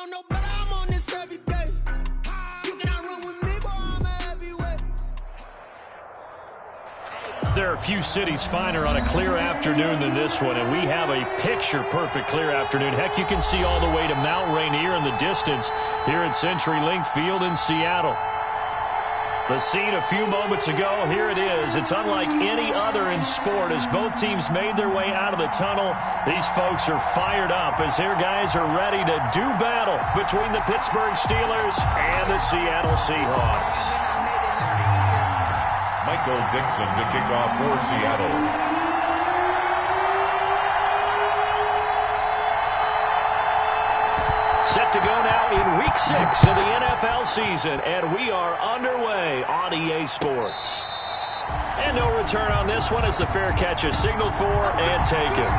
don't know, but I'm on this every day. You cannot run with me, boy, I'm a heavyweight. There are a few cities finer on a clear afternoon than this one, and we have a picture-perfect clear afternoon. Heck, you can see all the way to Mount Rainier in the distance here at CenturyLink Field in Seattle. The scene a few moments ago, here it is. It's unlike any other in sport as both teams made their way out of the tunnel. These folks are fired up as their guys are ready to do battle between the Pittsburgh Steelers and the Seattle Seahawks. Michael Dixon to kick off for Seattle. Set to go now in Week 6 of the NFL season, and we are underway on EA Sports. And no return on this one as the fair catch is signaled for and taken.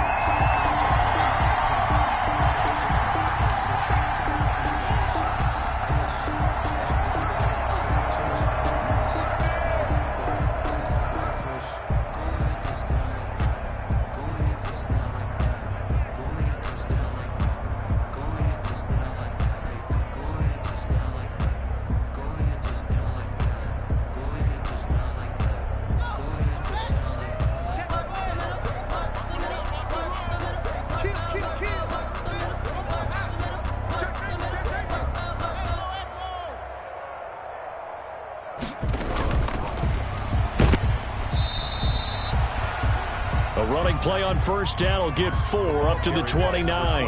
A running play on first down will get 4 up to the 29.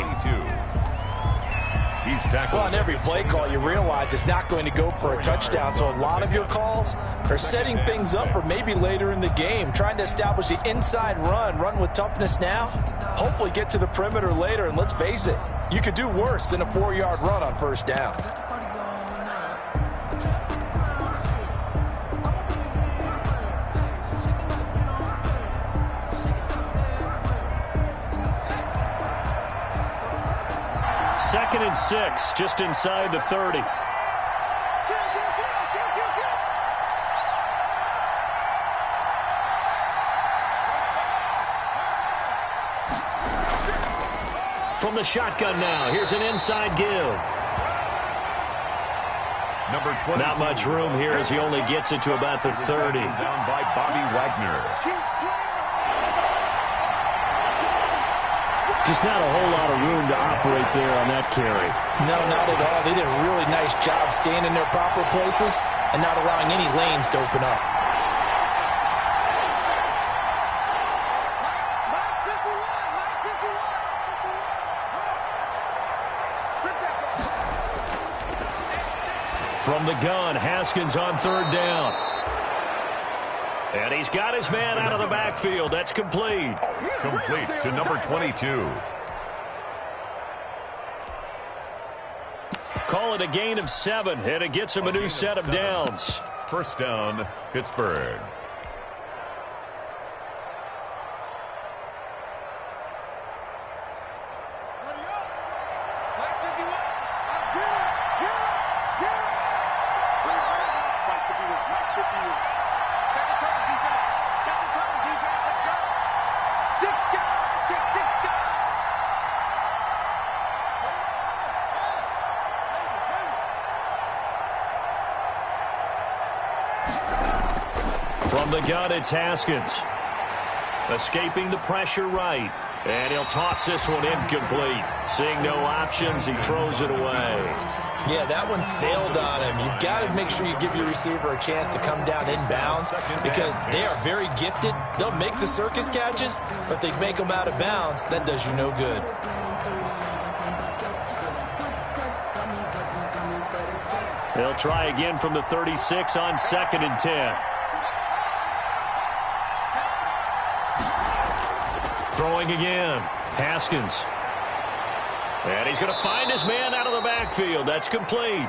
He's tackled. Well, on every play call, you realize it's not going to go for a touchdown. So a lot of your calls are setting things up for maybe later in the game, trying to establish the inside run with toughness now, hopefully get to the perimeter later. And let's face it, you could do worse than a 4-yard run on first down. Second and 6, just inside the 30. From the shotgun now, here's an inside give. Number 22. Not much room here as he only gets it to about the 30. Down by Bobby Wagner. Just not a whole lot of room to operate there on that carry. No, not at all. They did a really nice job staying in their proper places and not allowing any lanes to open up. From the gun, Haskins on third down. And he's got his man out of the backfield. That's complete. Complete to number 22. Call it a gain of 7, and it gets him a new set of downs. First down, Pittsburgh. From the gun, it's Haskins. Escaping the pressure right. And he'll toss this one incomplete. Seeing no options, he throws it away. Yeah, that one sailed on him. You've got to make sure you give your receiver a chance to come down inbounds because they are very gifted. They'll make the circus catches, but they make them out of bounds. That does you no good. They'll try again from the 36 on 2nd and 10. Throwing again. Haskins. And he's going to find his man out of the backfield. That's complete.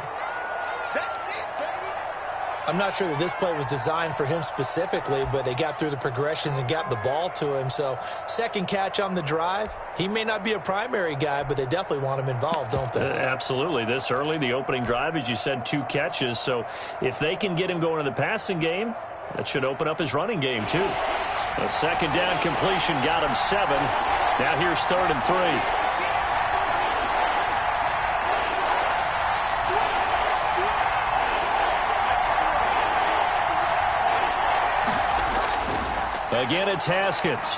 I'm not sure that this play was designed for him specifically, but they got through the progressions and got the ball to him. So second catch on the drive. He may not be a primary guy, but they definitely want him involved, don't they? Absolutely. This early, the opening drive, as you said, 2 catches. So if they can get him going in the passing game, that should open up his running game too. A second down completion got him 7. Now here's 3rd and 3. Again, it's Haskins.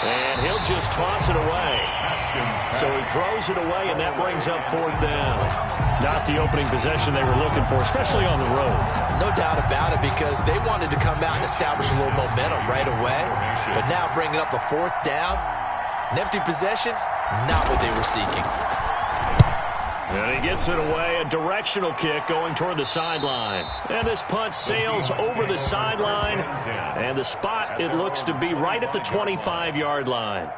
And he'll just toss it away. So he throws it away, and that brings up 4th down. Not the opening possession they were looking for, especially on the road. No doubt about it, because they wanted to come out and establish a little momentum right away. But now bringing up a 4th down, an empty possession, not what they were seeking. And he gets it away, a directional kick going toward the sideline. And this punt sails over the sideline. And the spot, it looks to be right at the 25-yard line.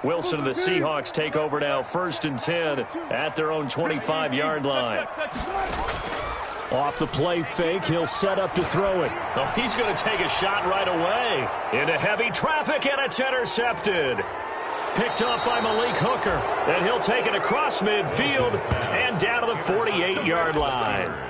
Wilson and the Seahawks take over now, 1st and 10 at their own 25-yard line. Off the play fake, he'll set up to throw it. Oh, he's going to take a shot right away. Into heavy traffic, and it's intercepted. Picked up by Malik Hooker. And he'll take it across midfield and down to the 48-yard line.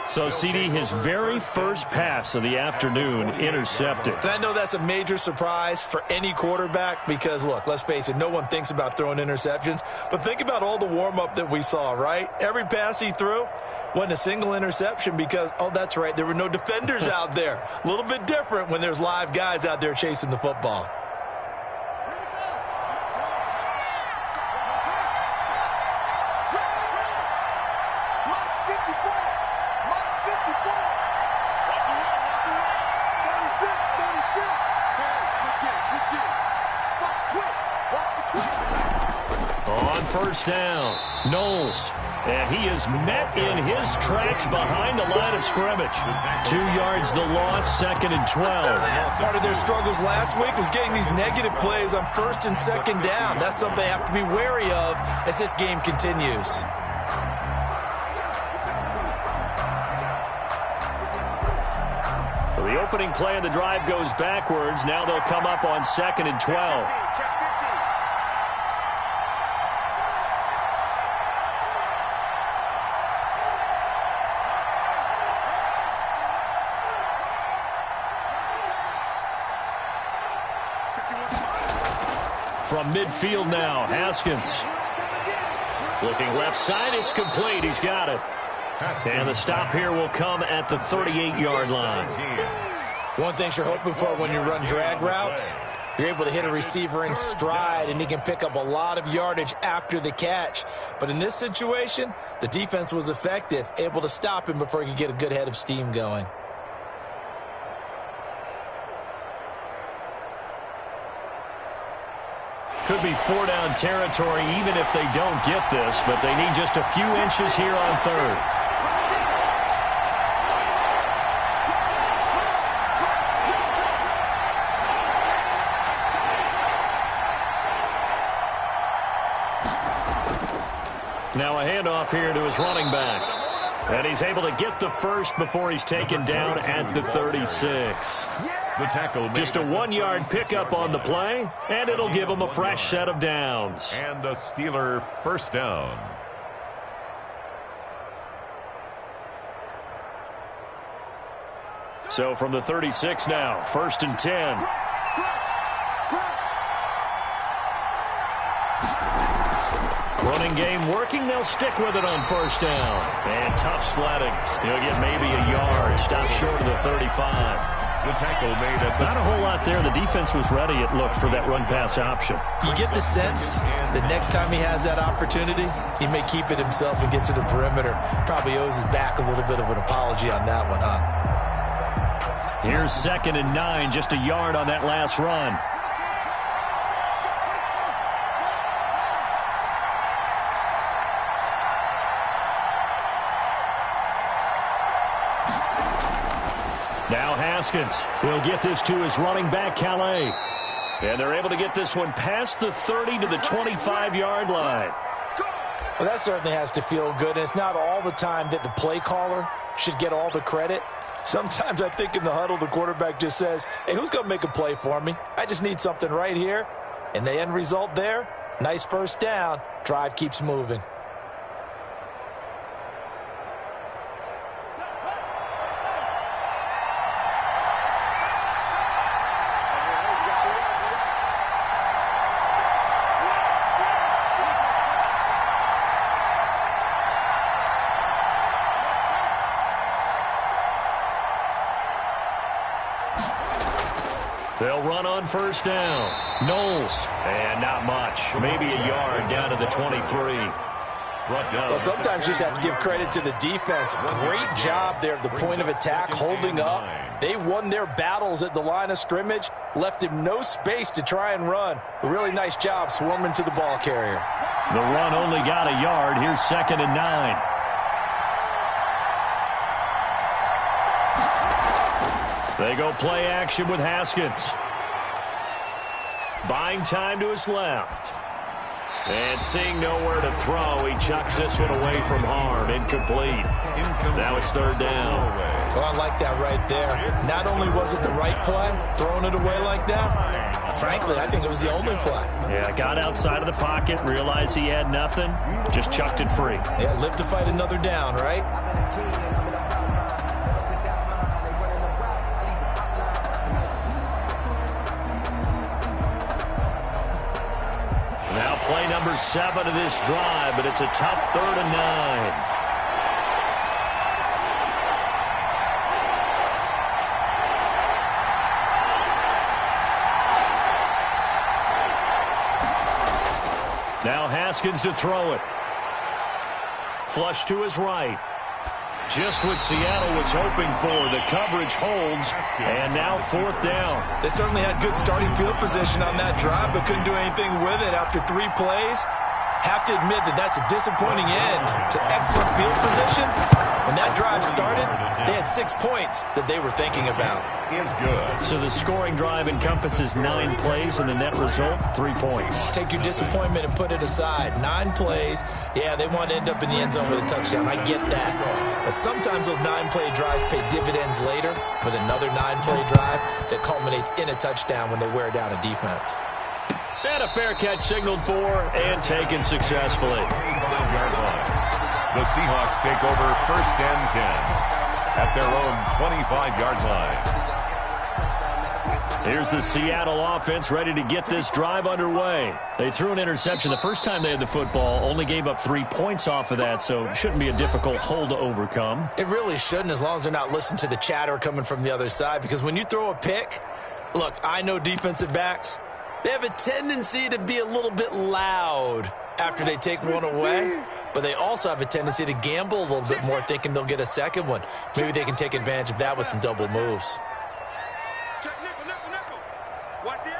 So, CD, his very first pass of the afternoon intercepted. And I know that's a major surprise for any quarterback because, look, let's face it, no one thinks about throwing interceptions. But think about all the warm-up that we saw, right? Every pass he threw wasn't a single interception because, oh, that's right, there were no defenders out there. A little bit different when there's live guys out there chasing the football. First down, Knowles, and he is met in his tracks behind the line of scrimmage. 2 yards the loss, 2nd and 12. Part of their struggles last week was getting these negative plays on 1st and 2nd down. That's something they have to be wary of as this game continues. So the opening play of the drive goes backwards. Now they'll come up on 2nd and 12. From midfield now, Haskins. Looking left side, it's complete. He's got it. And the stop here will come at the 38-yard line. One thing you're hoping for when you run drag routes, you're able to hit a receiver in stride, and he can pick up a lot of yardage after the catch. But in this situation, the defense was effective, able to stop him before he could get a good head of steam going. Could be 4-down territory even if they don't get this, but they need just a few inches here on 3rd. Now a handoff here to his running back. And he's able to get the first before he's taken down at the 36. The tackle just a 1-yard pickup on the play, and it'll give him a fresh set of downs. And a Steeler first down. So from the 36 now, 1st and 10. Running game working. They'll stick with it on 1st down. And tough sledding. He'll get maybe a yard. Stop short of the 35. The tackle made it. Not a whole lot there. The defense was ready, it looked, for that run-pass option. You get the sense that next time he has that opportunity, he may keep it himself and get to the perimeter. Probably owes his back a little bit of an apology on that one, huh? Here's 2nd and 9, just a yard on that last run. Now Haskins will get this to his running back, Calais. And they're able to get this one past the 30 to the 25-yard line. Well, that certainly has to feel good. And it's not all the time that the play caller should get all the credit. Sometimes I think in the huddle, the quarterback just says, hey, who's going to make a play for me? I just need something right here. And the end result there, nice first down. Drive keeps moving. They'll run on first down. Knowles. And not much. Maybe a yard down to the 23. Well, sometimes you just have to give credit to the defense. Great job there at the point of attack, holding up. They won their battles at the line of scrimmage, left him no space to try and run. A really nice job swarming to the ball carrier. The run only got a yard. Here's 2nd and 9. They go play action with Haskins. Buying time to his left. And seeing nowhere to throw, he chucks this one away from harm. Incomplete. Now it's 3rd down. Well, I like that right there. Not only was it the right play, throwing it away like that, frankly, I think it was the only play. Yeah, got outside of the pocket, realized he had nothing, just chucked it free. Yeah, live to fight another down, right? Now play number 7 of this drive, but it's a tough 3rd and 9. Now Haskins to throw it. Flush to his right. Just what Seattle was hoping for. The coverage holds, and now 4th down. They certainly had good starting field position on that drive, but couldn't do anything with it after 3 plays. Have to admit that that's a disappointing end to excellent field position. When that drive started, they had 6 points that they were thinking about. Is good. So the scoring drive encompasses 9 plays, and the net result, 3 points. Take your disappointment and put it aside. 9 plays. Yeah, they want to end up in the end zone with a touchdown. I get that. But sometimes those 9-play drives pay dividends later with another 9-play drive that culminates in a touchdown when they wear down a defense. And a fair catch signaled for and taken successfully. The Seahawks take over 1st and 10 at their own 25-yard line. Here's the Seattle offense ready to get this drive underway. They threw an interception the first time they had the football, only gave up 3 points off of that, so it shouldn't be a difficult hole to overcome. It really shouldn't, as long as they're not listening to the chatter coming from the other side, because when you throw a pick, look, I know defensive backs, they have a tendency to be a little bit loud after they take one away, but they also have a tendency to gamble a little bit more, thinking they'll get a second one. Maybe they can take advantage of that with some double moves. Check nickel, nickel, nickel. Watch the edge.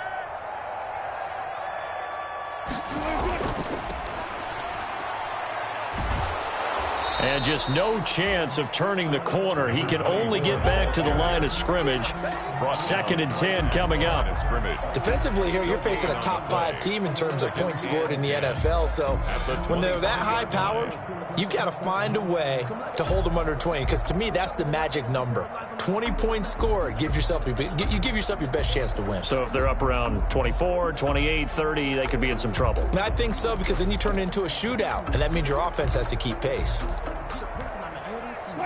And just no chance of turning the corner. He can only get back to the line of scrimmage. 2nd and 10 coming up. Defensively here, you're facing a top 5 team in terms of points scored in the NFL. So when they're that high powered, you've got to find a way to hold them under 20. Because to me, that's the magic number. 20 points scored gives yourself you give yourself your best chance to win. So if they're up around 24, 28, 30, they could be in some trouble. And I think so, because then you turn it into a shootout, and that means your offense has to keep pace.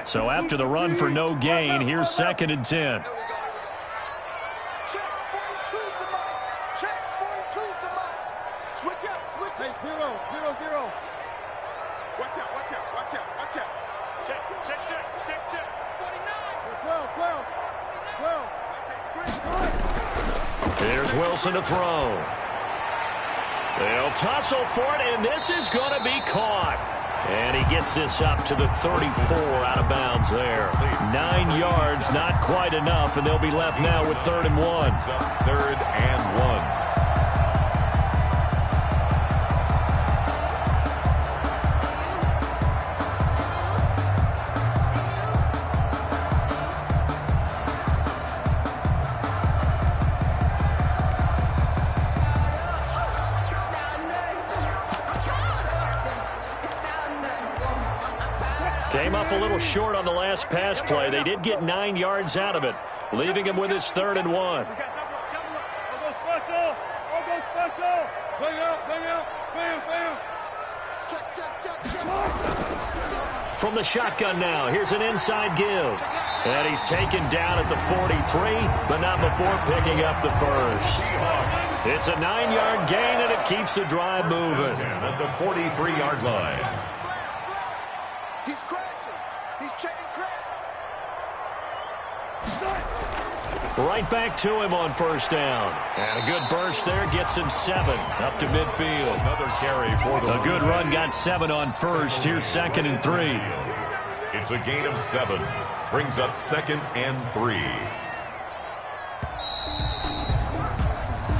So after the run for no gain, here's 2nd and 10. Check 42's the mark. Check 42's the mark. Switch up, switch up. 0, 0, 0. Watch out, watch out, watch out, watch out. Check, check, check, check, check. 49. 12, 12, 12. Here's Wilson to throw. They'll tussle for it, and this is going to be caught. And he gets this up to the 34 out of bounds there. 9 yards, not quite enough, and they'll be left now with 3rd and 1. 3rd and 1. Came up a little short on the last pass play. They did get 9 yards out of it, leaving him with his 3rd and 1. From the shotgun now, here's an inside give. And he's taken down at the 43, but not before picking up the first. It's a 9-yard gain, and it keeps the drive moving. At the 43-yard line. He's crashing. He's checking crash. Right back to him on first down. And a good burst there gets him 7 up to midfield. Another carry for the A good run got 7 on first. Here's 2nd and 3. It's a gain of 7. Brings up 2nd and 3.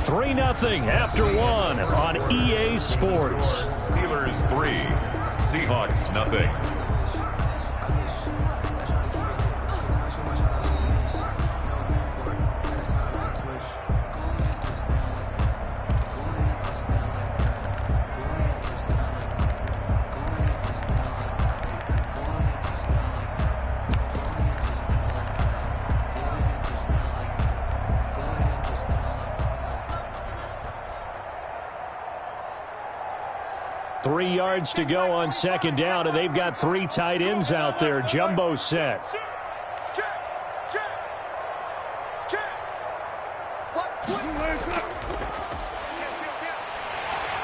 3-0 after 1 on EA Sports. Steelers 3. Seahawks nothing. Three yards to go on second down, and they've got 3 tight ends out there. Jumbo set.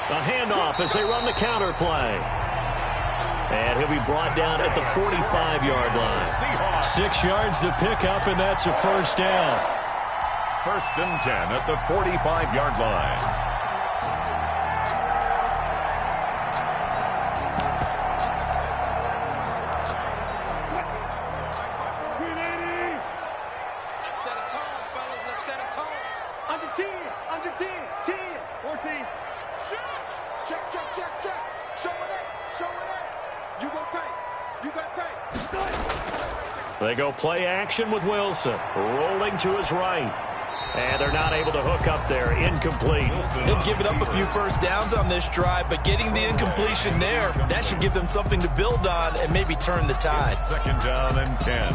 A handoff as they run the counter play. And he'll be brought down at the 45-yard line. 6 yards to pick up, and that's a first down. 1st and 10 at the 45-yard line. They go play action with Wilson. Rolling to his right. And they're not able to hook up there. Incomplete. They've given up a few first downs on this drive, but getting the incompletion there, that should give them something to build on and maybe turn the tide. 2nd down and 10.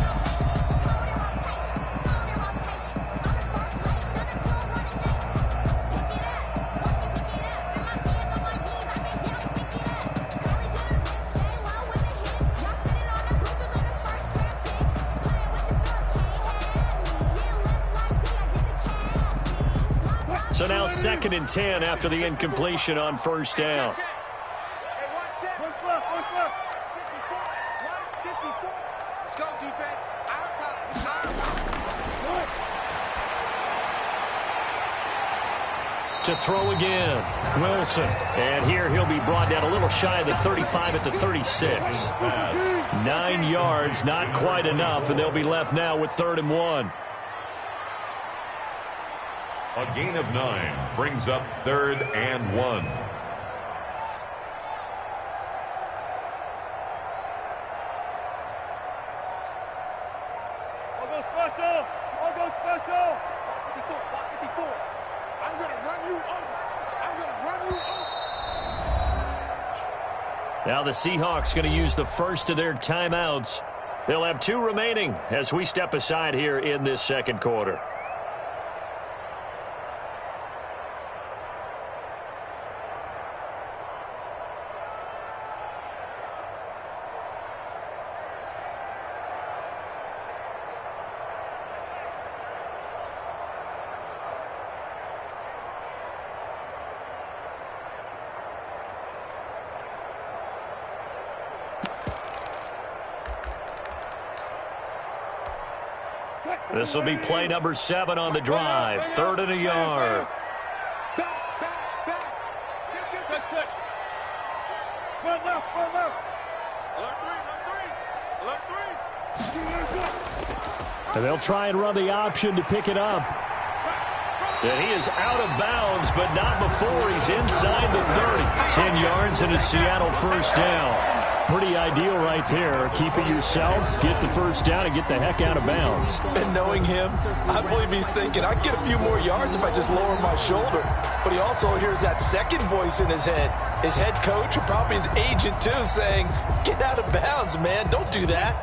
So now 2nd and 10 after the incompletion on first down. Let's go, defense. Out of time. To throw again, Wilson. And here he'll be brought down a little shy of the 35 at the 36. 9 yards, not quite enough, and they'll be left now with 3rd and 1. A gain of 9 brings up 3rd and 1. I'll go special. I'll go special. 54. I'm going to run you over. Now the Seahawks going to use the first of their timeouts. They'll have 2 remaining as we step aside here in this second quarter. This will be play number 7 on the drive. 3rd and a yard. And they'll try and run the option to pick it up. And he is out of bounds, but not before he's inside the 30. 10 yards and a Seattle first down. Pretty ideal right there. Keep it yourself, get the first down, and get the heck out of bounds. And knowing him, I believe he's thinking, I'd get a few more yards if I just lower my shoulder. But he also hears that second voice in his head. His head coach and probably his agent, too, saying, get out of bounds, man. Don't do that.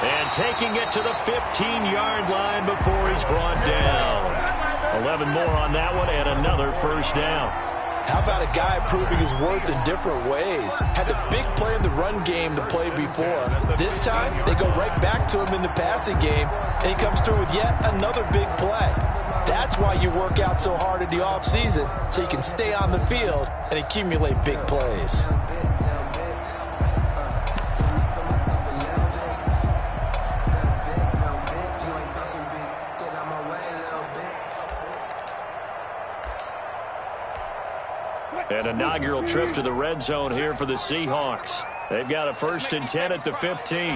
And taking it to the 15-yard line before he's brought down. 11 more on that one and another first down. How about a guy proving his worth in different ways? Had a big play in the run game to play before. This time, they go right back to him in the passing game, and he comes through with yet another big play. That's why you work out so hard in the offseason, so you can stay on the field and accumulate big plays. An inaugural trip to the red zone here for the Seahawks. They've got a 1st and 10 at the 15. A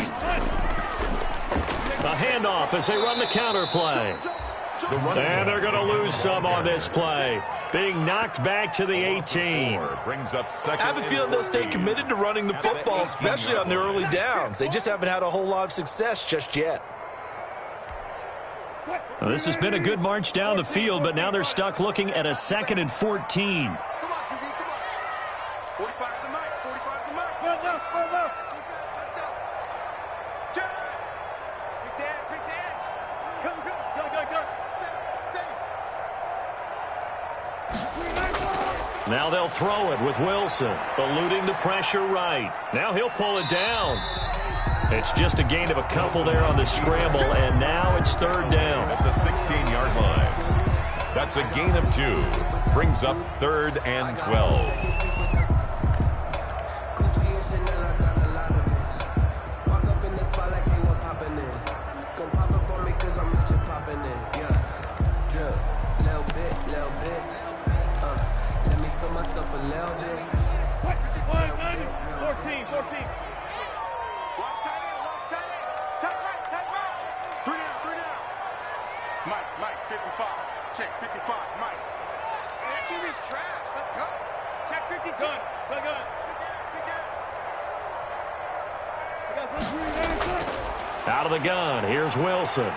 handoff as they run the counter play. And they're going to lose some on this play. Being knocked back to the 18. Brings up second. I have a feeling they'll stay committed to running the football, especially on their early downs. They just haven't had a whole lot of success just yet. Well, this has been a good march down the field, but now they're stuck looking at a 2nd and 14. 45 to Mike. 45 to Mike. Well done. Defense, let's go. Turn. Take the edge. Go. Save. Now they'll throw it with Wilson, eluding the pressure right. Now he'll pull it down. It's just a gain of a couple there on the scramble, and now it's 3rd down. At the 16-yard line. That's a gain of 2. Brings up 3rd and 12. Mike, 55. Check 55, Mike. That QB's trash. Let's go. Check 52. Gun. We good. Out of the gun, here's Wilson.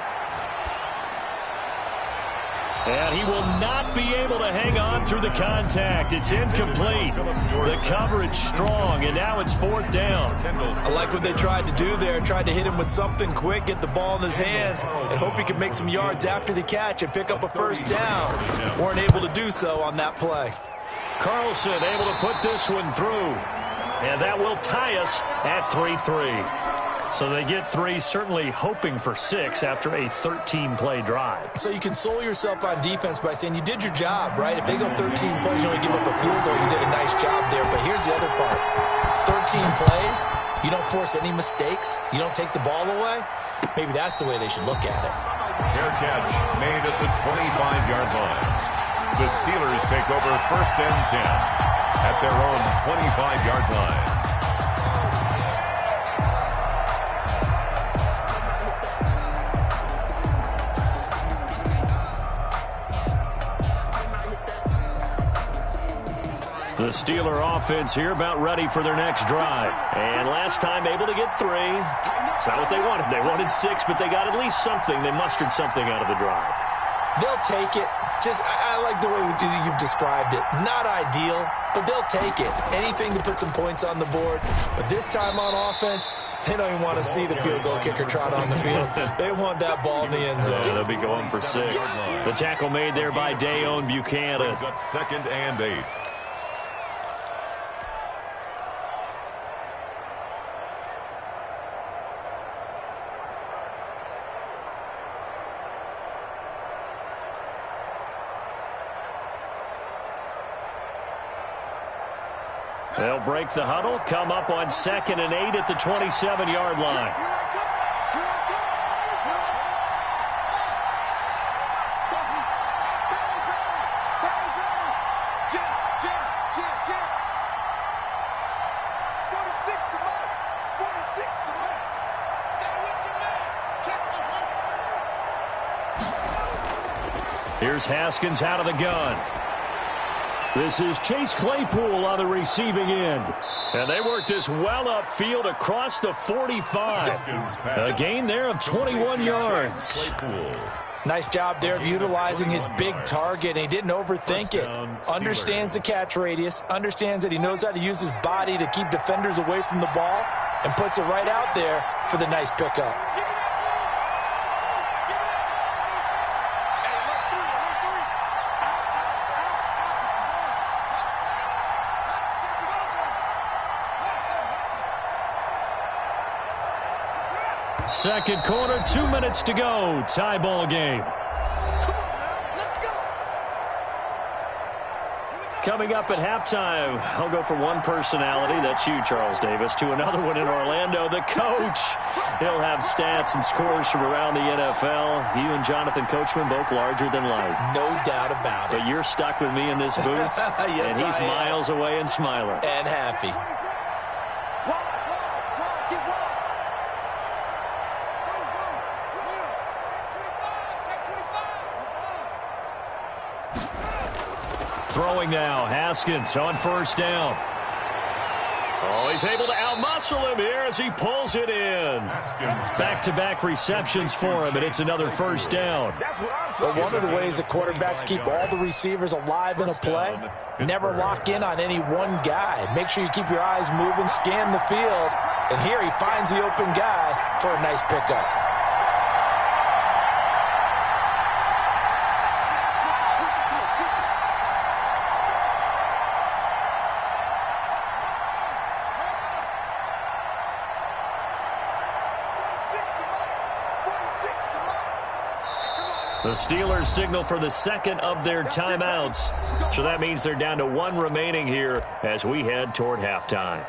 And he will not be able to hang on through the contact. It's incomplete. The coverage strong, and now it's 4th down. I like what they tried to do there. Tried to hit him with something quick, get the ball in his hands, and hope he could make some yards after the catch and pick up a 1st down. Weren't able to do so on that play. Carlson able to put this one through. And that will tie us at 3-3. So they get 3, certainly hoping for 6 after a 13-play drive. So you console yourself on defense by saying you did your job, right? If they go 13 plays, you only give up a field goal, you did a nice job there. But here's the other part. 13 plays, you don't force any mistakes, you don't take the ball away. Maybe that's the way they should look at it. Fair catch made at the 25-yard line. The Steelers take over 1st and 10 at their own 25-yard line. The Steeler offense here about ready for their next drive. And last time able to get 3. It's not what they wanted. They wanted 6, but they got at least something. They mustered something out of the drive. They'll take it. I like the way you've described it. Not ideal, but they'll take it. Anything to put some points on the board. But this time on offense, they don't even want to see the field goal kicker trot on the field. They want that ball in the end zone. They'll be going for 6. The tackle made there by Dayon Buchanan. Brings up 2nd and 8. They'll break the huddle, come up on 2nd and 8 at the 27-yard line. Here's Haskins out of the gun. This is Chase Claypool on the receiving end. And they work this well upfield across the 45. A gain there of 21 yards. Nice job there of utilizing his big target. And he didn't overthink it. Understands the catch radius. Understands that he knows how to use his body to keep defenders away from the ball. And puts it right out there for the nice pickup. Second quarter, 2 minutes to go. Tie ball game. Coming up at halftime, I'll go from one personality, that's you, Charles Davis, to another one in Orlando, the coach. He'll have stats and scores from around the NFL. You and Jonathan Coachman, both larger than life. No doubt about it. But you're stuck with me in this booth, yes, and he's miles away and smiling. And happy. Throwing now, Haskins on first down. Oh, he's able to outmuscle him here as he pulls it in. Back-to-back receptions for him, and it's another first down. Well, one of the ways that quarterbacks keep all the receivers alive in a play, never lock in on any one guy. Make sure you keep your eyes moving, scan the field, and here he finds the open guy for a nice pickup. The Steelers signal for the second of their timeouts. So that means they're down to one remaining here as we head toward halftime.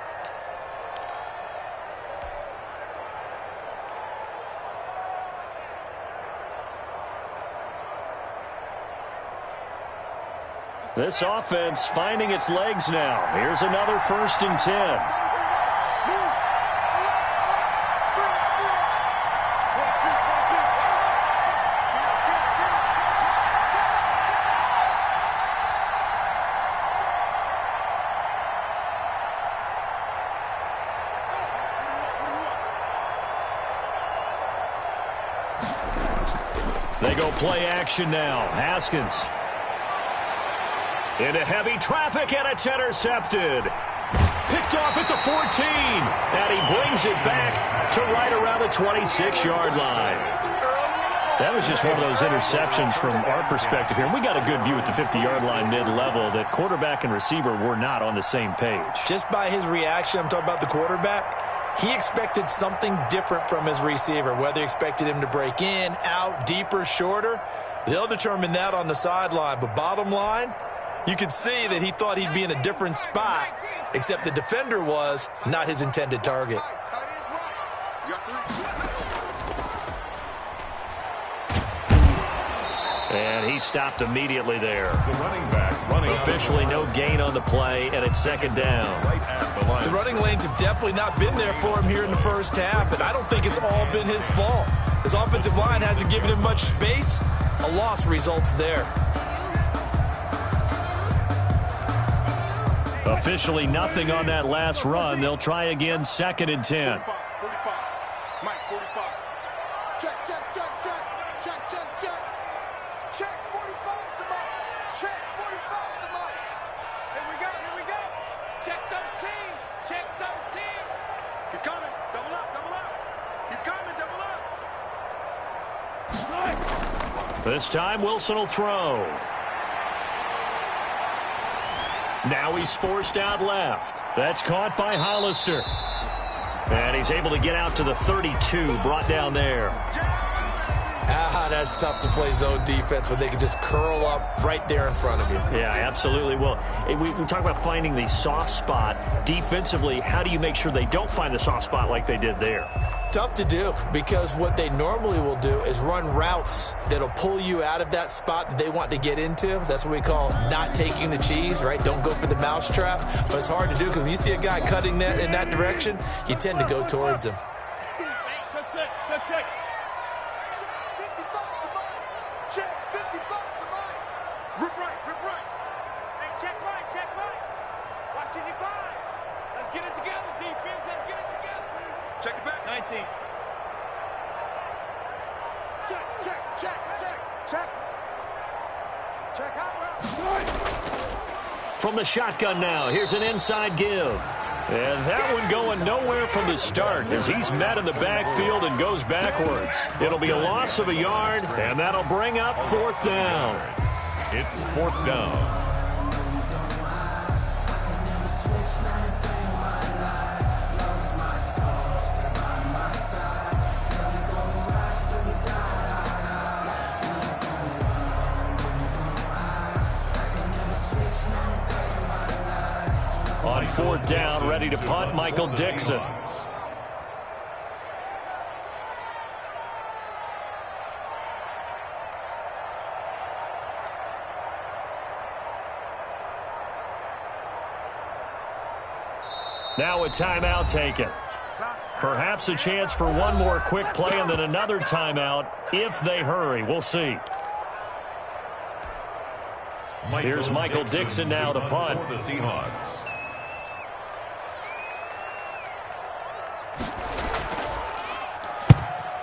This offense finding its legs now. Here's another 1st and 10. They go play action now. Haskins. Into heavy traffic, and it's intercepted. Picked off at the 14. And he brings it back to right around the 26-yard line. That was just one of those interceptions from our perspective here. We got a good view at the 50-yard line mid-level that quarterback and receiver were not on the same page. Just by his reaction, I'm talking about the quarterback, he expected something different from his receiver, whether he expected him to break in, out, deeper, shorter. They'll determine that on the sideline. But bottom line, you could see that he thought he'd be in a different spot, except the defender was not his intended target. And he stopped immediately there. The running back running. Officially no gain on the play, and it's second down. Right at the line. The running lanes have definitely not been there for him here in the first half, and I don't think it's all been his fault. His offensive line hasn't given him much space. A loss results there. Officially nothing on that last run. They'll try again, 2nd and 10. 45. Mike, 45. Check. Check 45 to Mike. Check 45 to Mike. Here we go. Check 13. Check 13. He's coming. Double up. He's coming, double up. This time Wilson will throw. Now he's forced out left. That's caught by Hollister. And he's able to get out to the 32, brought down there. That's tough to play zone defense when they can just curl up right there in front of you. Yeah, absolutely. Well, we talk about finding the soft spot. Defensively, how do you make sure they don't find the soft spot like they did there? Tough to do, because what they normally will do is run routes that'll pull you out of that spot that they want to get into. That's what we call not taking the cheese, right? Don't go for the mousetrap. But it's hard to do because when you see a guy cutting that in that direction, you tend to go towards him. Check it back. 19. Check out route. From the shotgun now, here's an inside give. And that one going nowhere from the start as he's met in the backfield and goes backwards. It'll be a loss of a yard, and that'll bring up 4th down. It's 4th down. On fourth down, ready to punt, Michael Dixon. Now a timeout taken. Perhaps a chance for one more quick play and then another timeout if they hurry. We'll see. Here's Michael Dixon now to punt. For the Seahawks.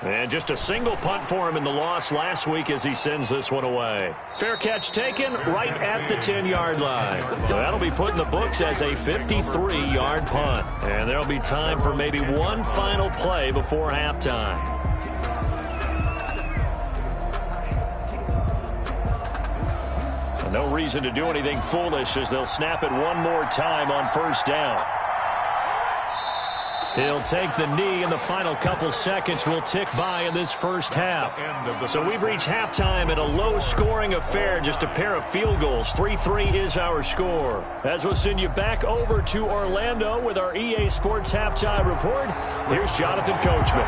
And just a single punt for him in the loss last week as he sends this one away. Fair catch taken right at the 10-yard line. So that'll be put in the books as a 53-yard punt. And there'll be time for maybe one final play before halftime. No reason to do anything foolish as they'll snap it one more time on first down. He'll take the knee, and the final couple seconds will tick by in this first half. So we've reached halftime at a low-scoring affair, just a pair of field goals. 3-3 is our score. As we'll send you back over to Orlando with our EA Sports Halftime Report, here's Jonathan Coachman.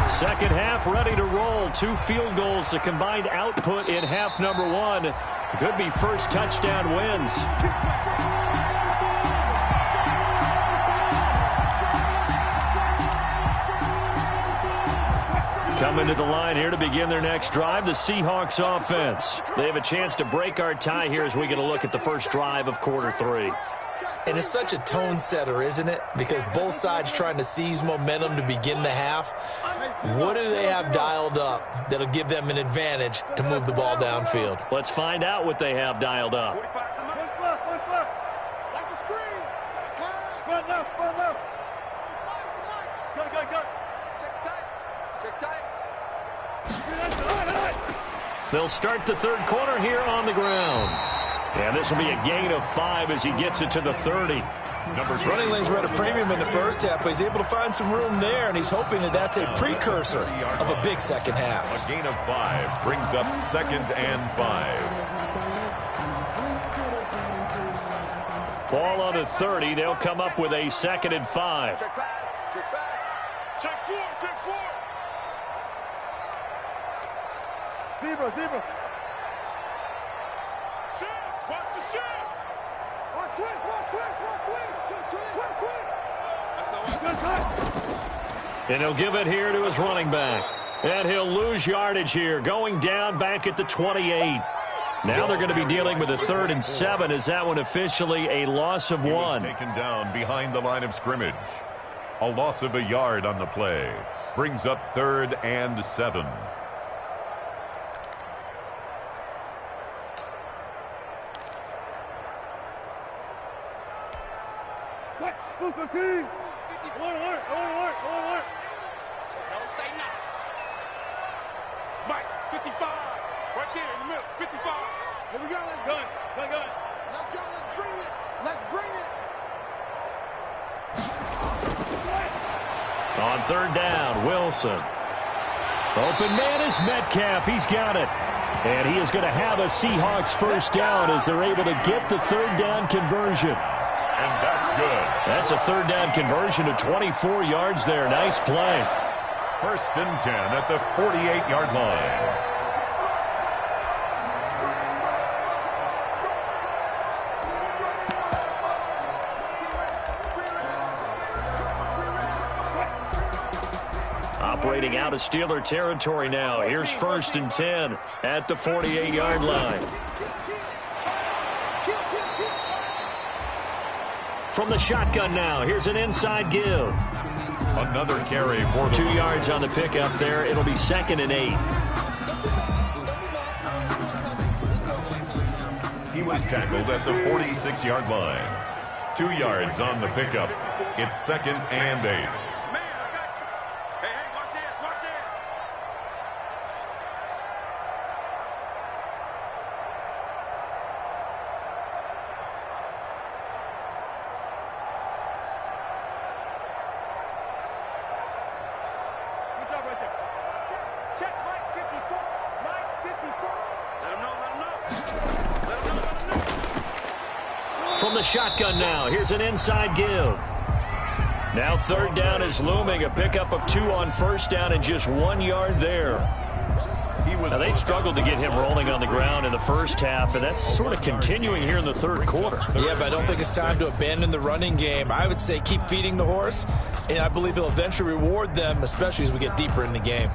Second half ready to roll. 2 field goals, the combined output in half number 1. Could be first touchdown wins. Coming to the line here to begin their next drive, the Seahawks offense. They have a chance to break our tie here as we get a look at the first drive of quarter 3. And it's such a tone setter, isn't it? Because both sides trying to seize momentum to begin the half. What do they have dialed up that'll give them an advantage to move the ball downfield? Let's find out what they have dialed up. Watch the screen. Front left, front left. Go. Check tight. They'll start the third quarter here on the ground. And this will be a gain of 5 as he gets it to the 30. Running lanes were at a premium in the first half, but he's able to find some room there, and he's hoping that that's a precursor of a big second half. A gain of 5 brings up 2nd and 5. Ball on the 30. They'll come up with a 2nd and 5. Check four. Zebra. Watch the shift. Watch twist. And he'll give it here to his running back. And he'll lose yardage here, going down back at the 28. Now they're going to be dealing with a 3rd and 7. Is that one officially a loss of 1? Taken down behind the line of scrimmage. A loss of a yard on the play. Brings up 3rd and 7. Alert. Don't say nothing. Mike, 55. Right there in the middle, 55. Here we go, let's go. Go. Let's go, let's bring it. On 3rd down, Wilson. Open man is Metcalf. He's got it. And he is going to have a Seahawks first down as they're able to get the 3rd down conversion. And that's good. That's a 3rd down conversion to 24 yards there. Nice play. 1st and 10 at the 48-yard line. Operating out of Steeler territory now. Here's 1st and 10 at the 48-yard line. From the shotgun now, here's an inside give. Another carry for the 2 yards on the pickup there. It'll be 2nd and 8. He was tackled at the 46-yard line. 2 yards on the pickup. It's 2nd and 8. From the shotgun now, here's an inside give. Now third down is looming, a pickup of 2 on first down and just 1 yard there. Now they struggled to get him rolling on the ground in the first half, and that's sort of continuing here in the third quarter. Yeah, but I don't think it's time to abandon the running game. I would say keep feeding the horse, and I believe he'll eventually reward them, especially as we get deeper in the game.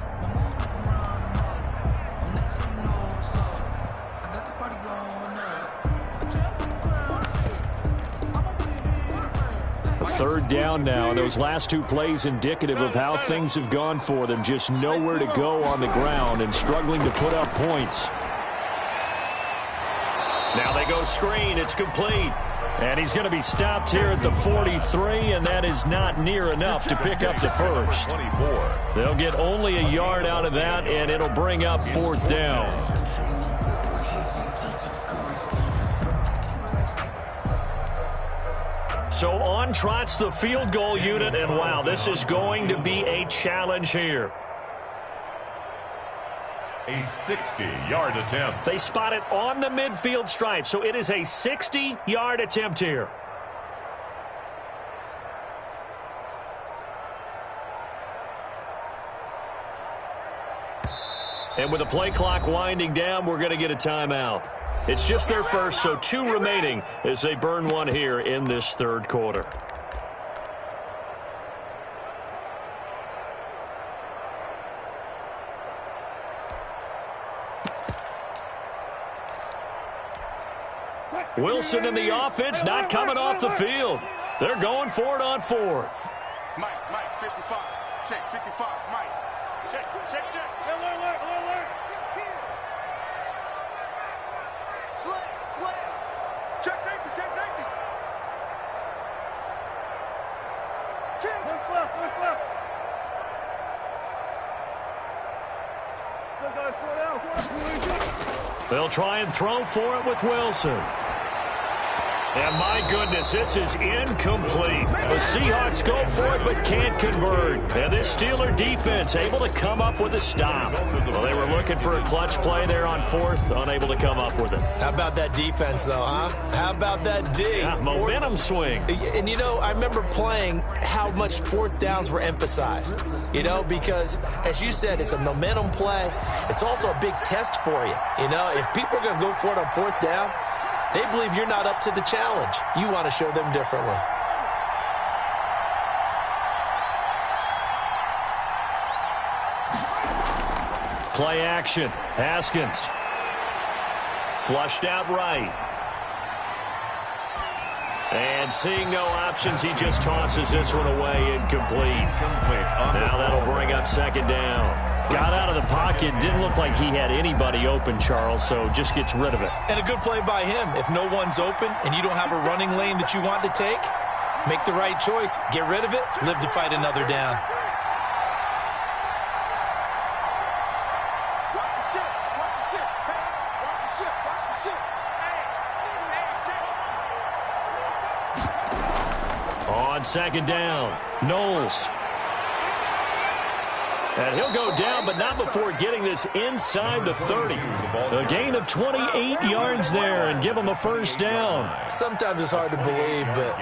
Third down now, and those last 2 plays indicative of how things have gone for them. Just nowhere to go on the ground and struggling to put up points. Now they go screen. It's complete. And he's going to be stopped here at the 43, and that is not near enough to pick up the first. They'll get only a yard out of that, and it'll bring up fourth down. So on trots the field goal unit, and wow, this is going to be a challenge here. A 60-yard attempt. They spot it on the midfield stripe, so it is a 60-yard attempt here. And with the play clock winding down, we're going to get a timeout. It's just their first, so 2 remaining as they burn 1 here in this third quarter. Wilson in the offense, not coming off the field. They're going for it on fourth. Mike, 55. Check, 55, Mike. Check. Alert. Slam. Check safety. King. Left. They'll try and throw for it with Wilson. And my goodness, this is incomplete. The Seahawks go for it but can't convert. And this Steeler defense able to come up with a stop. Well, they were looking for a clutch play there on fourth, unable to come up with it. How about that defense, though, huh? How about that D? Yeah, momentum swing. And, I remember playing how much fourth downs were emphasized, because, as you said, it's a momentum play. It's also a big test for you. If people are going to go for it on fourth down, they believe you're not up to the challenge. You want to show them differently. Play action. Haskins. Flushed out right. And seeing no options, he just tosses this one away, incomplete. Now that'll bring up second down. Got out of the pocket, didn't look like he had anybody open, Charles, so just gets rid of it. And a good play by him. If no one's open and you don't have a running lane that you want to take, make the right choice. Get rid of it, live to fight another down. Watch the ship. On second down, Knowles. And he'll go down, but not before getting this inside the 30. A gain of 28 yards there and give him a first down. Sometimes it's hard to believe, but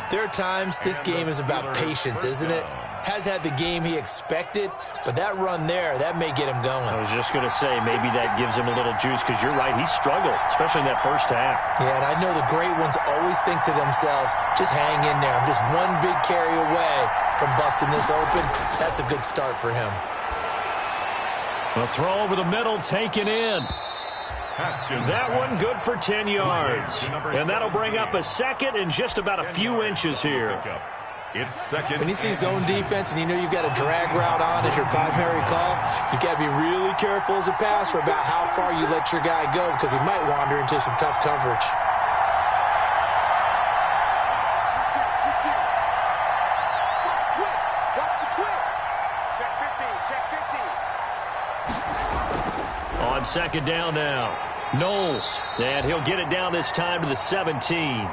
there are times this game is about patience, isn't it? Has had the game he expected, but that run there, that may get him going. I was just going to say, maybe that gives him a little juice, because you're right, he struggled, especially in that first half. Yeah, and I know the great ones always think to themselves, just hang in there. I'm just one big carry away from busting this open. That's a good start for him. A throw over the middle, taken in. That one good for 10 yards. And that'll bring up a second and just about a few inches here. It's second. When you see zone defense and you know you've got a drag route on as your primary call, you've got to be really careful as a passer about how far you let your guy go, because he might wander into some tough coverage. On second down now. Knowles, and he'll get it down this time to the 17.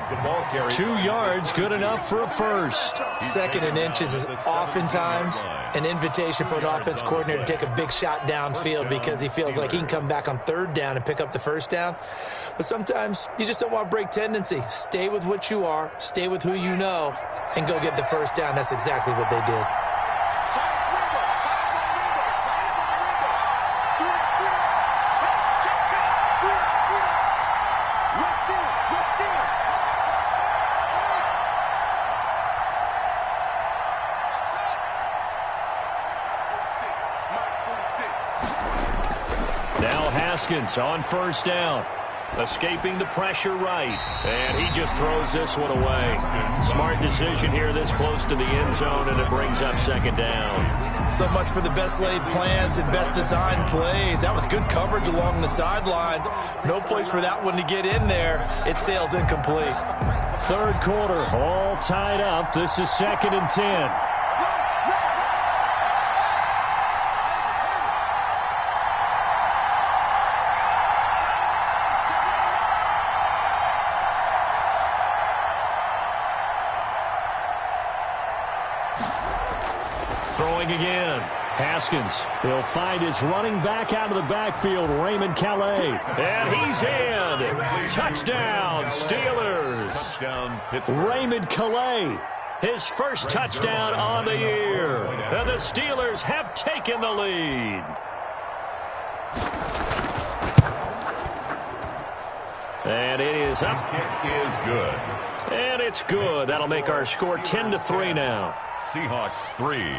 2 yards, good enough for a first. 2nd and inches is oftentimes an invitation for an offense coordinator to take a big shot downfield because he feels like he can come back on 3rd down and pick up the first down. But sometimes you just don't want to break tendency. Stay with what you are, stay with who you know, and go get the first down. That's exactly what they did. Now Haskins on first down. Escaping the pressure right. And he just throws this one away. Smart decision here this close to the end zone, and it brings up 2nd down. So much for the best laid plans and best designed plays. That was good coverage along the sidelines. No place for that one to get in there. It sails incomplete. 3rd quarter, all tied up. This is 2nd and 10. Throwing again. Haskins. He'll find his running back out of the backfield, Raymond Calais. And he's in. Touchdown, Steelers. Raymond Calais, his first touchdown on the year. And the Steelers have taken the lead. And it is up. Kick is good. And it's good. That'll make our score 10-3 now. Seahawks 3.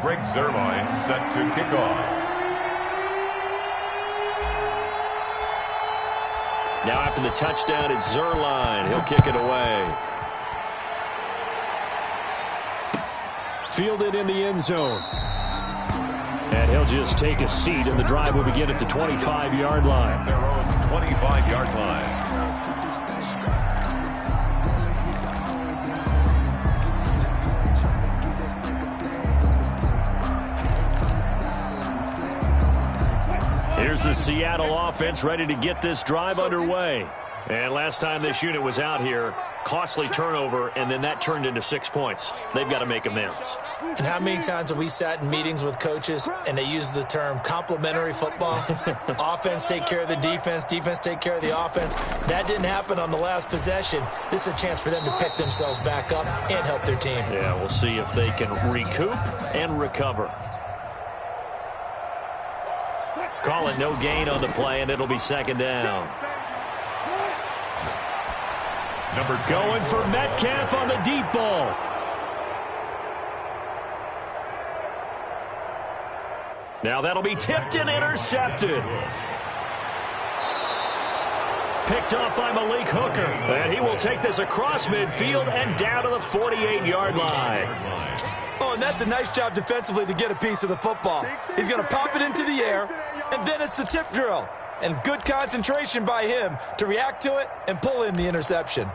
Greg Zuerlein set to kick off. Now after the touchdown, it's Zuerlein. He'll kick it away. Fielded in the end zone. And he'll just take a seat, and the drive will begin at the 25-yard line. Their own 25-yard line. Here's the Seattle offense ready to get this drive underway. And last time this unit was out here, costly turnover, and then that turned into 6 points. They've got to make amends. And how many times have we sat in meetings with coaches and they use the term complementary football? Offense take care of the defense, defense take care of the offense. That didn't happen on the last possession. This is a chance for them to pick themselves back up and help their team. Yeah, we'll see if they can recoup and recover. Call it no gain on the play, and it'll be 2nd down. Going for Metcalf on the deep ball. Now that'll be tipped and intercepted. Picked off by Malik Hooker. And he will take this across midfield and down to the 48-yard line. Oh, and that's a nice job defensively to get a piece of the football. He's going to pop it into the air, and then it's the tip drill. And good concentration by him to react to it and pull in the interception.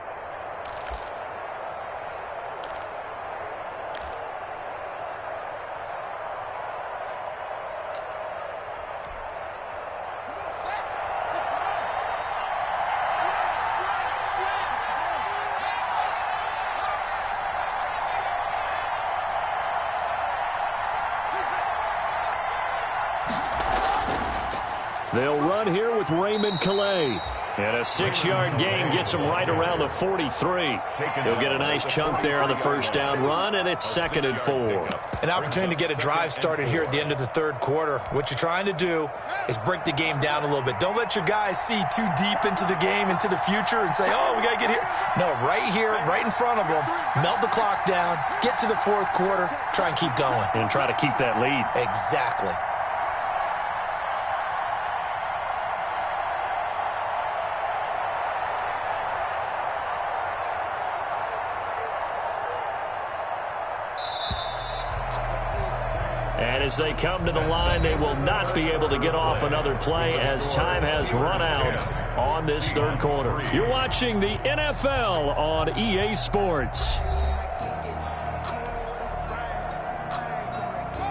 They'll run here with Raymond Calais. And a 6-yard gain gets him right around the 43. He'll get a nice chunk there on the first down run, and it's 2nd and 4. An opportunity to get a drive started here at the end of the 3rd quarter. What you're trying to do is break the game down a little bit. Don't let your guys see too deep into the game, into the future, and say, oh, we got to get here. No, right here, right in front of them, melt the clock down, get to the 4th quarter, try and keep going. And try to keep that lead. Exactly. And as they come to the line, they will not be able to get off another play as time has run out on this third quarter. You're watching the NFL on EA Sports.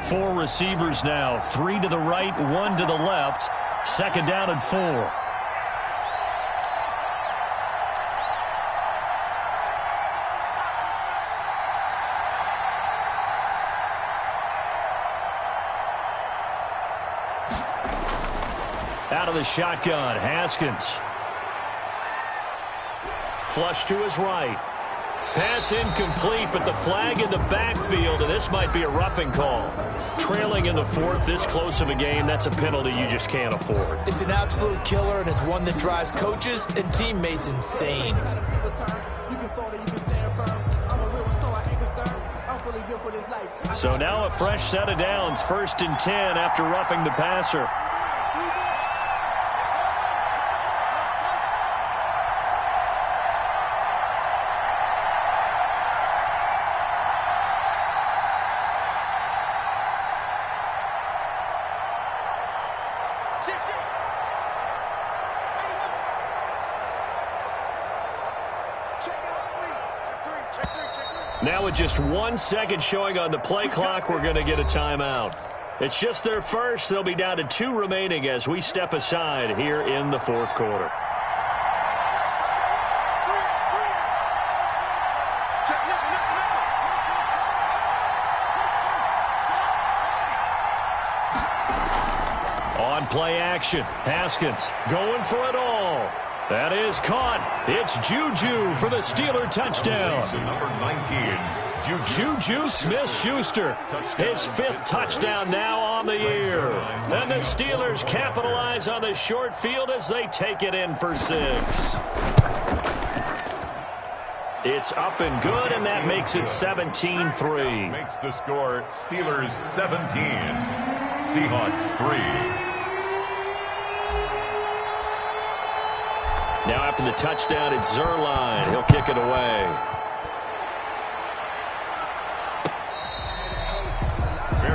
4 receivers now, 3 to the right, 1 to the left. Second down and 4. Out of the shotgun, Haskins. Flush to his right. Pass incomplete, but the flag in the backfield, and this might be a roughing call. Trailing in the fourth, this close of a game, that's a penalty you just can't afford. It's an absolute killer, and it's one that drives coaches and teammates insane. So now a fresh set of downs, 1st and 10 after roughing the passer. Now with just 1 second showing on the play clock, we're going to get a timeout. It's just their first. They'll be down to 2 remaining as we step aside here in the fourth quarter. On play action, Haskins going for it all. That is caught. It's Juju for the Steeler touchdown. Number 19, Juju Smith-Schuster. His 5th touchdown now on the year. And the Steelers capitalize on the short field as they take it in for 6. It's up and good, and that makes it 17-3. Makes the score Steelers 17, Seahawks 3. Now after the touchdown, it's Zerline. He'll kick it away.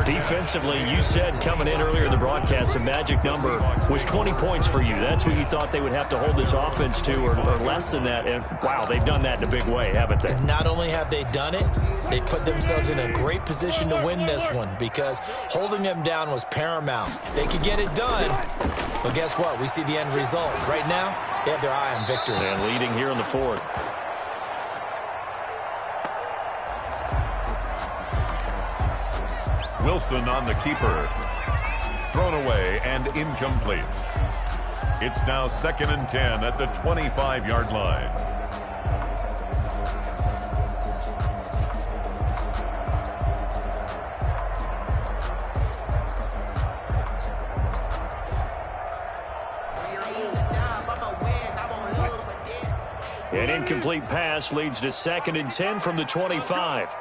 Defensively, you said coming in earlier in the broadcast, the magic number was 20 points for you. That's what you thought they would have to hold this offense to, or less than that. And, wow, they've done that in a big way, haven't they? Not only have they done it, they put themselves in a great position to win this one because holding them down was paramount. If they could get it done, well, guess what? We see the end result. Right now, they have their eye on victory. And leading here in the fourth. Wilson on the keeper. Thrown away and incomplete. It's now 2nd and 10 at the 25-yard line. An incomplete pass leads to 2nd and 10 from the 25.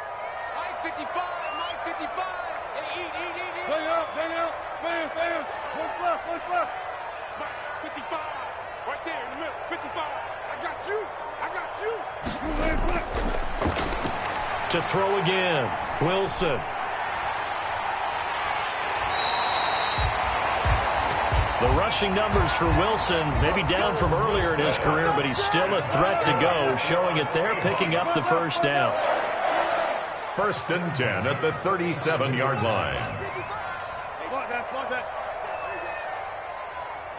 To throw again, Wilson. The rushing numbers for Wilson maybe down from earlier in his career, but he's still a threat to go, showing it there, picking up the first down. 1st and 10 at the 37-yard line.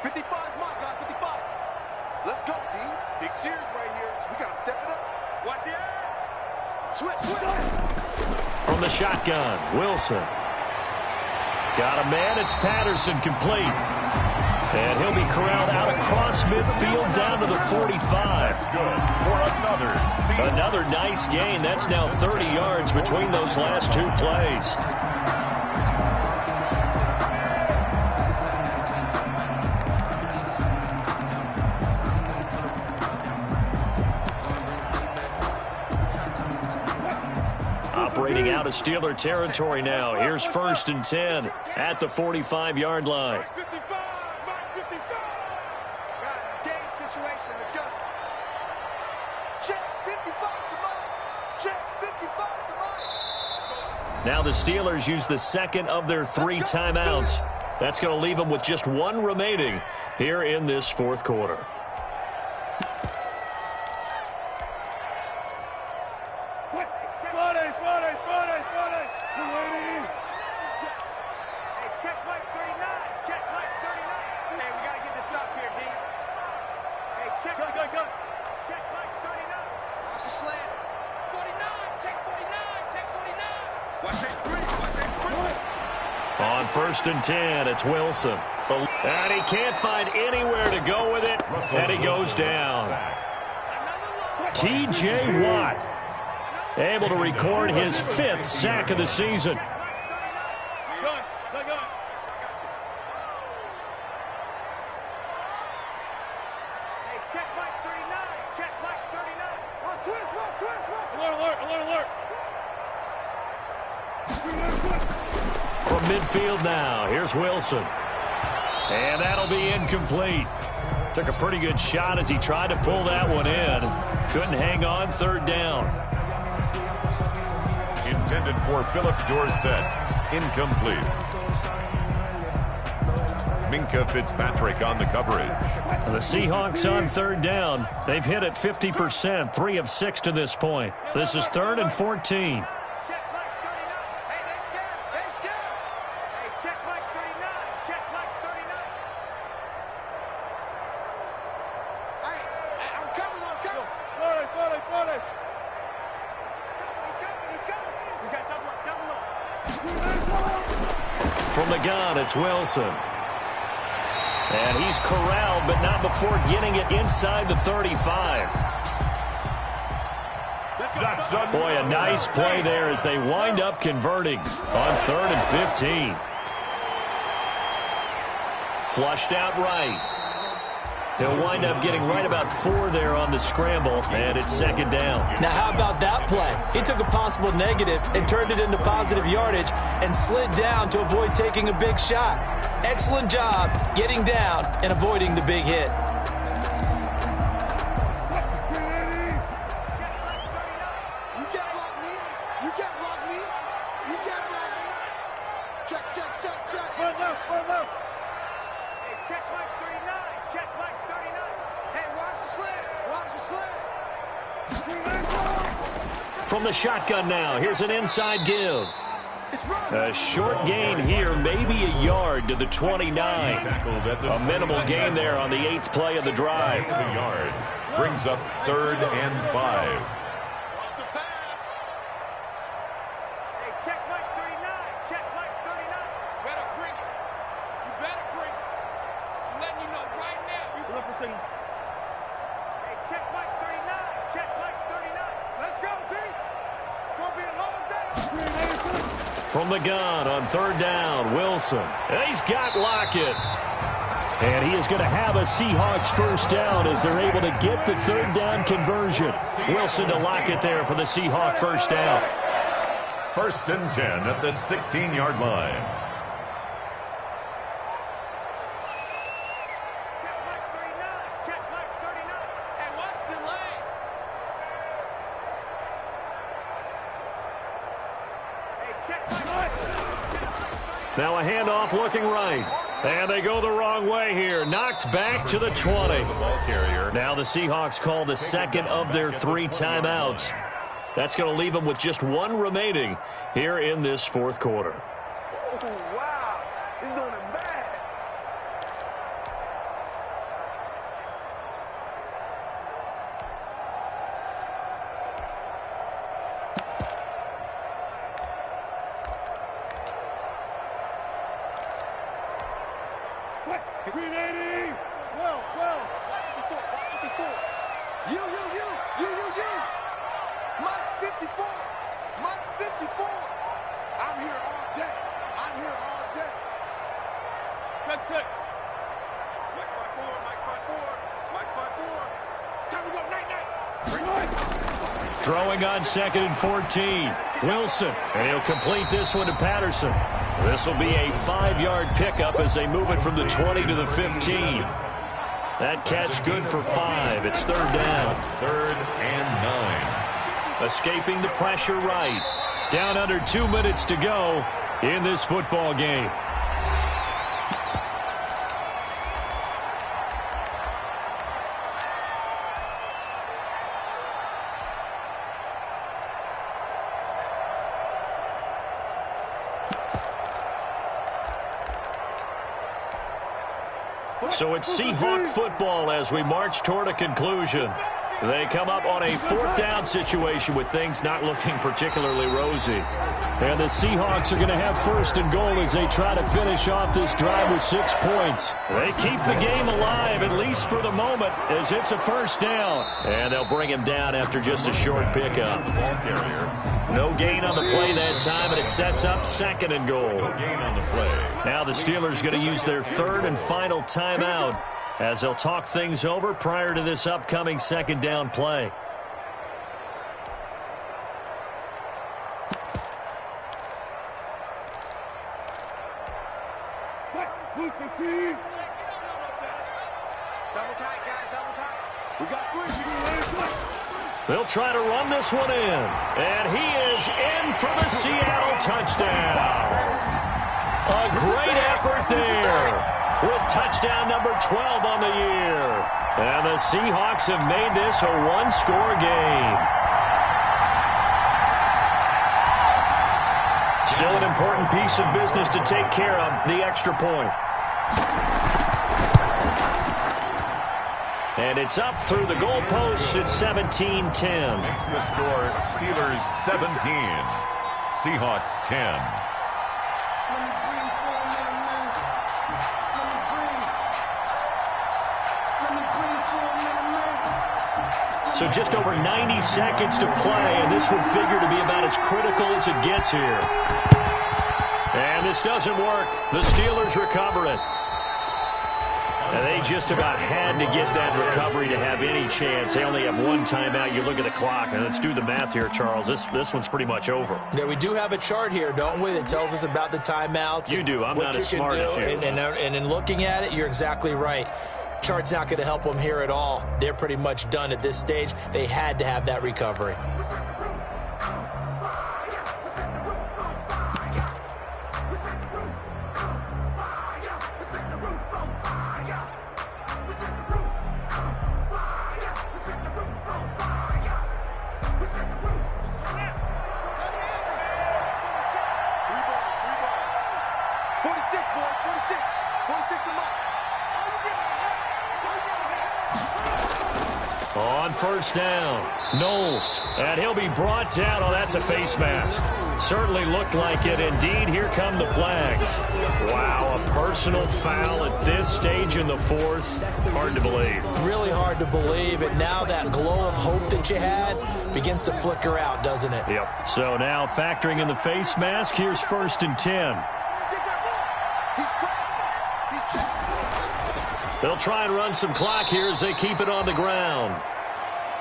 55 is mine, guys, 55. Let's go, D. Big series right here. We got to step it up. Watch the edge. Switch. From the shotgun, Wilson. Got a man, it's Patterson, complete. And he'll be corralled out across midfield down to the 45. Good for Another nice gain. That's now 30 yards between those last 2 plays. Operating out of Steeler territory now. Here's 1st and 10 at the 45-yard line. Now the Steelers use the 2nd of their 3 timeouts. That's going to leave them with just 1 remaining here in this fourth quarter. Check Mike 39. Check Mike 39. Hey, we got to get this stop here, D. Hey, check. Go. Check Mike 39. Watch the slant. 49. Check 49. Check 49. Watch that sprint. Watch that sprint. On 1st and 10, it's Wilson. And he can't find anywhere to go with it, and he goes down. T.J. Watt able to record his 5th sack of the season. From midfield now, here's Wilson. And that'll be incomplete. Took a pretty good shot as he tried to pull that one in. Couldn't hang on, 3rd down. Intended for Philip Dorsett. Incomplete. Minka Fitzpatrick on the coverage. And the Seahawks on 3rd down. They've hit it 50%, 3 of 6 to this point. This is 3rd and 14. From the gun, it's Wilson. And he's corralled, but not before getting it inside the 35. Boy, a nice play there as they wind up converting on 3rd and 15. Flushed out right. He'll wind up getting right about 4 there on the scramble, and it's 2nd down. Now, how about that play? He took a possible negative and turned it into positive yardage and slid down to avoid taking a big shot. Excellent job getting down and avoiding the big hit. From the shotgun now, here's an inside give. A short gain here, maybe a yard to the 29. A minimal gain there on the 8th play of the drive. The yard brings up 3rd and 5. Watch the pass. Hey, check Mike 39. Check Mike 39. Better bring it. You better bring it. I'm letting you know right now. Hey, check Mike 39. Check Mike 39. Let's go, D. It's going to be a long day. From the gun on 3rd down, Wilson. And he's got Lockett. And he is going to have a Seahawks 1st down as they're able to get the 3rd down conversion. Wilson to Lockett there for the Seahawk 1st down. 1st and 10 at the 16-yard line. Check Mike 39. Check Mike 39. And watch the lane. Hey, check Mike. Now a handoff looking right. And they go the wrong way here. Knocked back to the 20. Now the Seahawks call the 2nd of their 3 timeouts. That's going to leave them with just 1 remaining here in this 4th quarter. Oh, wow. He's doing it bad. Throwing on 2nd and 14. Wilson, and he'll complete this one to Patterson. This will be a 5-yard pickup as they move it from the 20 to the 15. That catch good for 5. It's 3rd down. 3rd and 9. Escaping the pressure right. Down under 2 minutes to go in this football game. So it's Seahawk football as we march toward a conclusion. They come up on a fourth down situation with things not looking particularly rosy. And the Seahawks are going to have first and goal as they try to finish off this drive with 6 points. They keep the game alive, at least for the moment, as it's a first down. And they'll bring him down after just a short pickup. Ball carrier. No gain on the play that time, and it sets up second and goal. No gain on the play. Now the Steelers going to use their third and final timeout as they'll talk things over prior to this upcoming second down play. They'll try to run this one in. And he is in for the Seattle touchdown. A great effort there with touchdown number 12 on the year. And the Seahawks have made this a one-score game. Still an important piece of business to take care of, the extra point. And it's up through the goalposts. It's 17-10. Makes the score Steelers 17, Seahawks 10. So just over 90 seconds to play, and this would figure to be about as critical as it gets here. And this doesn't work. The Steelers recover it. And they just about had to get that recovery to have any chance. They only have one timeout. You look at the clock, and let's do the math here, Charles. This one's pretty much over. Yeah, we do have a chart here, don't we, that tells us about the timeouts. You do. I'm not as smart as you. And in looking at it, you're exactly right. Chart's not going to help them here at all. They're pretty much done at this stage. They had to have that recovery. On first down, Knowles, and he'll be brought down. Oh, that's a face mask. Certainly looked like it. Indeed, here come the flags. Wow, a personal foul at this stage in the fourth. Hard to believe. Really hard to believe, and now that glow of hope that you had begins to flicker out, doesn't it? Yep. So now factoring in the face mask, here's first and 10. They'll try and run some clock here as they keep it on the ground.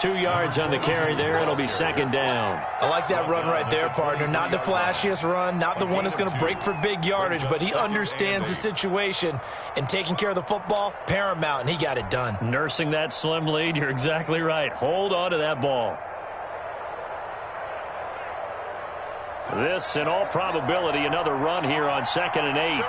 2 yards on the carry there. It'll be second down. I like that run right there, partner. Not the flashiest run, not the one that's going to break for big yardage, but he understands the situation, and taking care of the football, paramount, and he got it done. Nursing that slim lead, you're exactly right. Hold on to that ball. This, in all probability, another run here on 2nd and 8.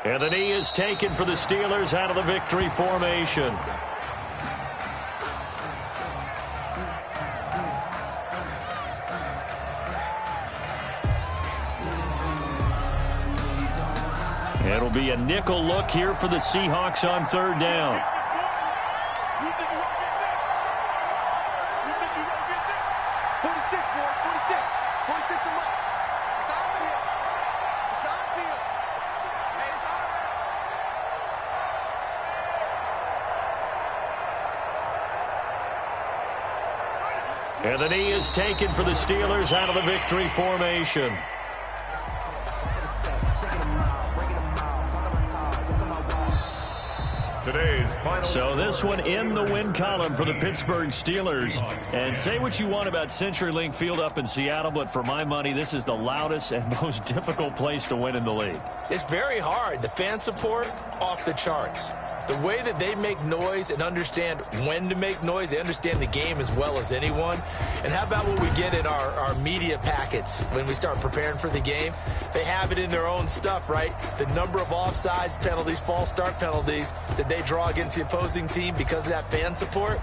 And the knee is taken for the Steelers out of the victory formation. It'll be a nickel look here for the Seahawks on third down. And the knee is taken for the Steelers out of the victory formation. So this one in the win column for the Pittsburgh Steelers. And say what you want about CenturyLink Field up in Seattle, but for my money, this is the loudest and most difficult place to win in the league. It's very hard. The fan support, off the charts. The way that they make noise and understand when to make noise, they understand the game as well as anyone. And how about what we get in our media packets when we start preparing for the game? They have it in their own stuff, right? The number of offsides penalties, false start penalties that they draw against the opposing team because of that fan support.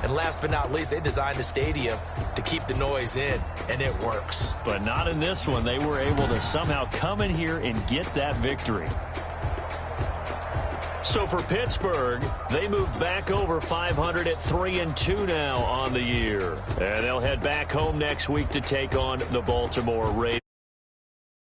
And last but not least, they designed the stadium to keep the noise in, and it works. But not in this one. They were able to somehow come in here and get that victory. So for Pittsburgh, they move back over 500 at 3-2 now on the year. And they'll head back home next week to take on the Baltimore Ravens.